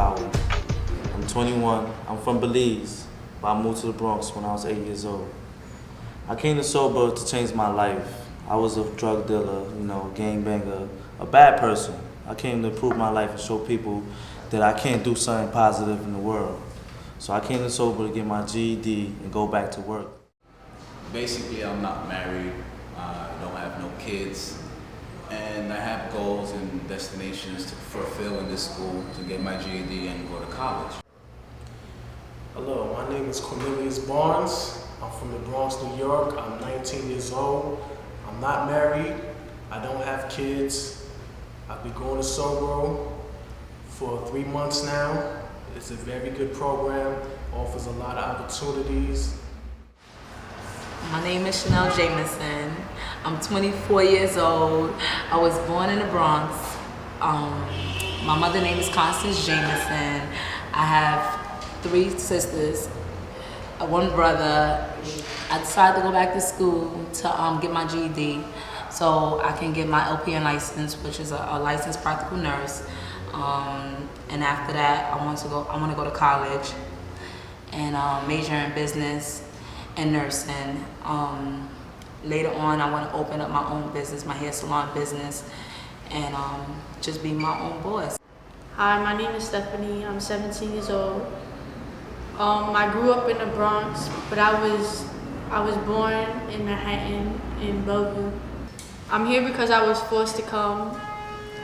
Howard. I'm 21. I'm from Belize, but I moved to the Bronx when I was 8 years old. I came to sober to change my life. I was a drug dealer, gangbanger, a bad person. I came to improve my life and show people that I can do something positive in the world. So I came to sober to get my GED and go back to work. Basically, I'm not married, I don't have no kids, and I have goals and destinations to fulfill in this school to get my GED and go to college. Hello, my name is Cornelius Barnes. I'm from the Bronx, New York. I'm 19 years old. I'm not married. I don't have kids. I've been going to sober for 3 months now. It's a very good program, offers a lot of opportunities. My name is Chanel Jamison. I'm 24 years old. I was born in the Bronx. My mother's name is Constance Jamison. I have 3 sisters, 1 brother. I decided to go back to school to get my GED so I can get my LPN license, which is a licensed practical nurse. And after that, I want to go to college and major in business and nursing. Later on, I want to open up my own business, my hair salon business, and just be my own boss. Hi, my name is Stephanie. I'm 17 years old. I grew up in the Bronx, but I was born in Manhattan, in Bellevue. I'm here because I was forced to come.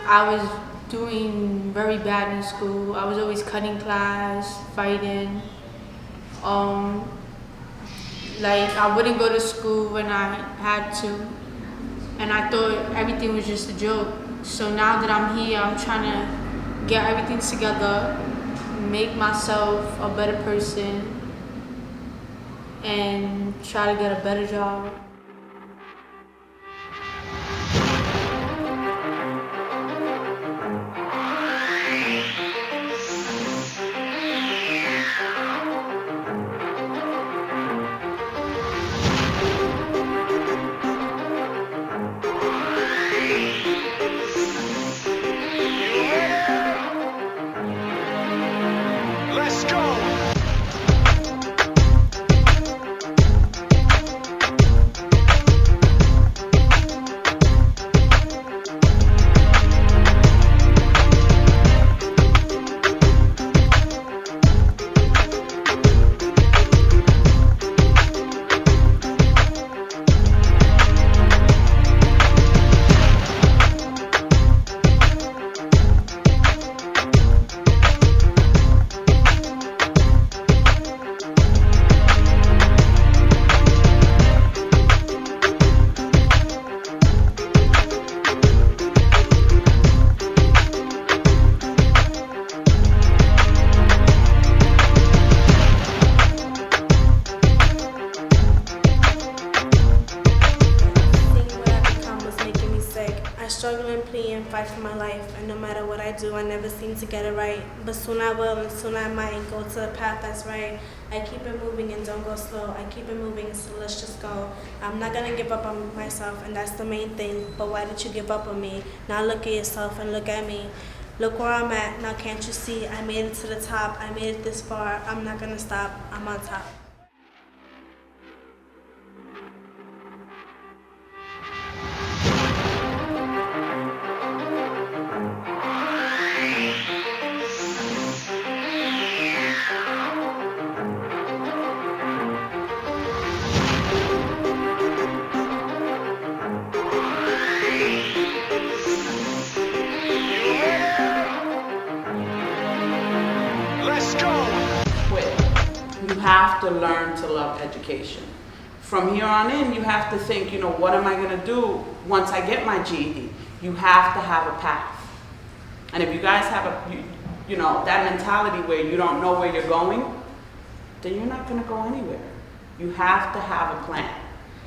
I was doing very bad in school. I was always cutting class, fighting. I wouldn't go to school when I had to, and I thought everything was just a joke. So now that I'm here, I'm trying to get everything together, make myself a better person, and try to get a better job. Struggle and plea and fight for my life, and no matter what I do, I never seem to get it right. But soon I will, and soon I might go to the path that's right. I keep it moving and don't go slow. I keep it moving, so let's just go. I'm not gonna give up on myself, and that's the main thing. But why did you give up on me? Now look at yourself and look at me. Look where I'm at, now can't you see? I made it to the top, I made it this far. I'm not gonna stop, I'm on top. You have to learn to love education. From here on in, you have to think, what am I going to do once I get my GED? You have to have a path. And if you guys have that mentality where you don't know where you're going, then you're not going to go anywhere. You have to have a plan.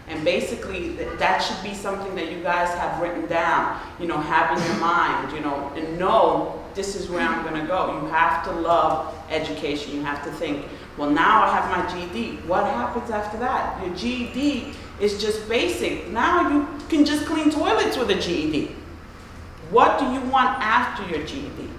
And basically, that should be something that you guys have written down, have in your mind, and know this is where I'm going to go. You have to love education. You have to think, well, now I have my GED. What happens after that? Your GED is just basic. Now you can just clean toilets with a GED. What do you want after your GED?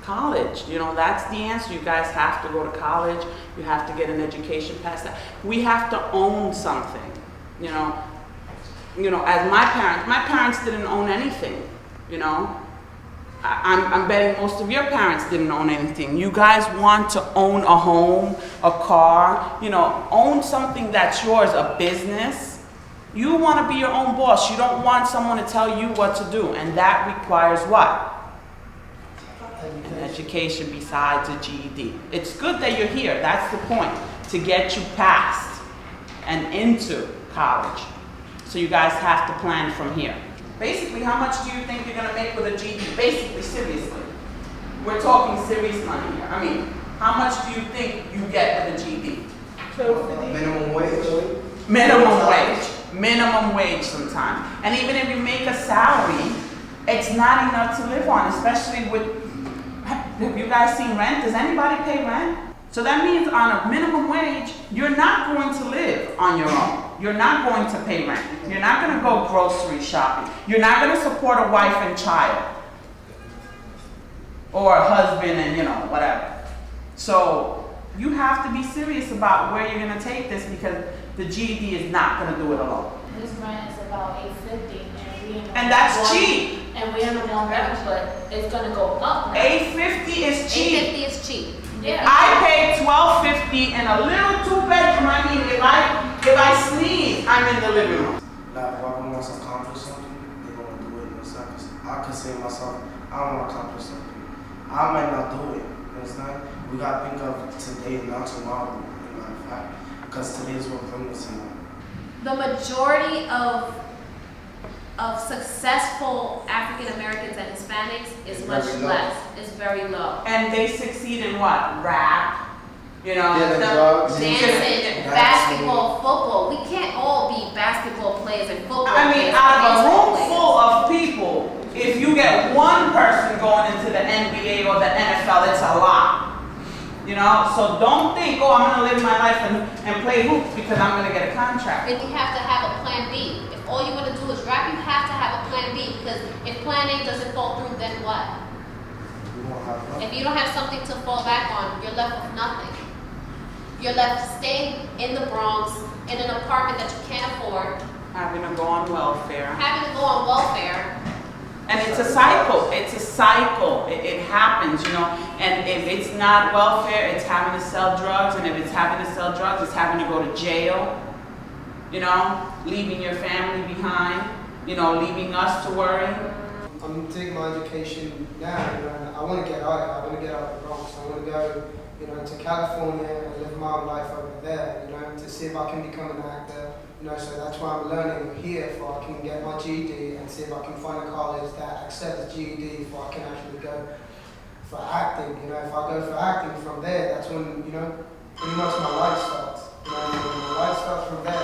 College, you know, that's the answer. You guys have to go to college. You have to get an education past that. We have to own something, you know. As my parents didn't own anything, you know. I'm betting most of your parents didn't own anything. You guys want to own a home, a car, you know, own something that's yours, a business. You want to be your own boss. You don't want someone to tell you what to do. And that requires what? An education besides a GED. It's good that you're here. That's the point, to get you past and into college. So you guys have to plan from here. Basically, how much do you think you're going to make with a GED? Basically, seriously. We're talking serious money here. I mean, how much do you think you get with a GED? Minimum wage. Minimum wage. Minimum wage sometimes. And even if you make a salary, it's not enough to live on, especially with, have you guys seen rent? Does anybody pay rent? So that means on a minimum wage, you're not going to live on your own. You're not going to pay rent. You're not going to go grocery shopping. You're not going to support a wife and child. Or a husband and, you know, whatever. So you have to be serious about where you're going to take this, because the GED is not going to do it alone. This rent is about $850, and that's cheap. And we're in the one bedroom, but it's gonna go up now. $850 is cheap. $850 is cheap. Yeah. I pay $12.50 in a little 2-bedroom. I mean, if I sneeze, I'm in the living room. Like, if I want to accomplish something, they're going to do it. I consider myself, I don't want to accomplish something. I might not do it. You understand? We got to think of today, not tomorrow. You know, because today is what brings us here. The majority of successful African Americans and Hispanics is much less. It's very low. And they succeed in what? Rap, you know, dancing, basketball, football. We can't all be basketball players and football I mean, players. out of a room full of people, if you get one person going into the NBA or the NFL, it's a lot. You know, so don't think, oh, I'm going to live my life and play hoops because I'm going to get a contract. And you have to have a plan B. If all you want to do is rap, you have to have a plan B, because if plan A doesn't fall through, then what? If you don't have something to fall back on, you're left with nothing. You're left staying in the Bronx in an apartment that you can't afford. Having to go on welfare. Having to go on welfare. And it's a cycle. It's a cycle. It happens, you know. And if it's not welfare, it's having to sell drugs. And if it's having to sell drugs, it's having to go to jail. You know, leaving your family behind. You know, leaving us to worry. I'm taking my education now. You know, and I want to get out. I want to get out of the Bronx. I want to go, you know, to California and live my life over there. You know, to see if I can become an actor. You know, so that's why I'm learning here, so I can get my GED and see if I can find a college that accepts GED, so I can actually go for acting. You know, if I go for acting from there, that's when, you know, pretty much my life starts. You know, when my life starts from there,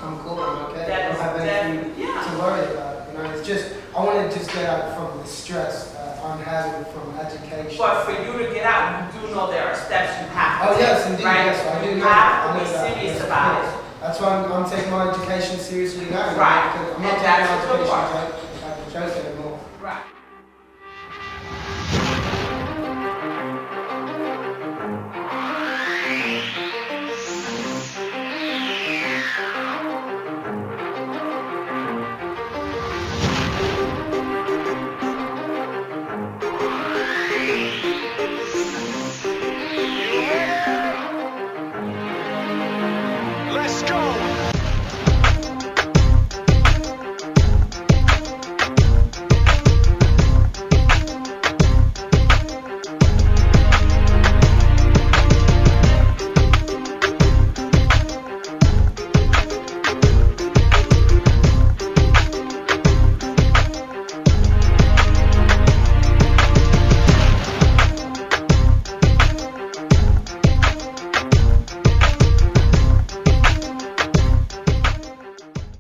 I'm cool, I'm okay. I don't have anything to worry about. You know, it's just, I want to just get out from the stress I'm having from education. But for you to get out, you do know there are steps you have to take. Oh yes, indeed, right? yes, I do You know. have to be serious about it. That's why I'm taking my education seriously now. Right. Because I'm not And taking that's my the good education part. like a joke anymore.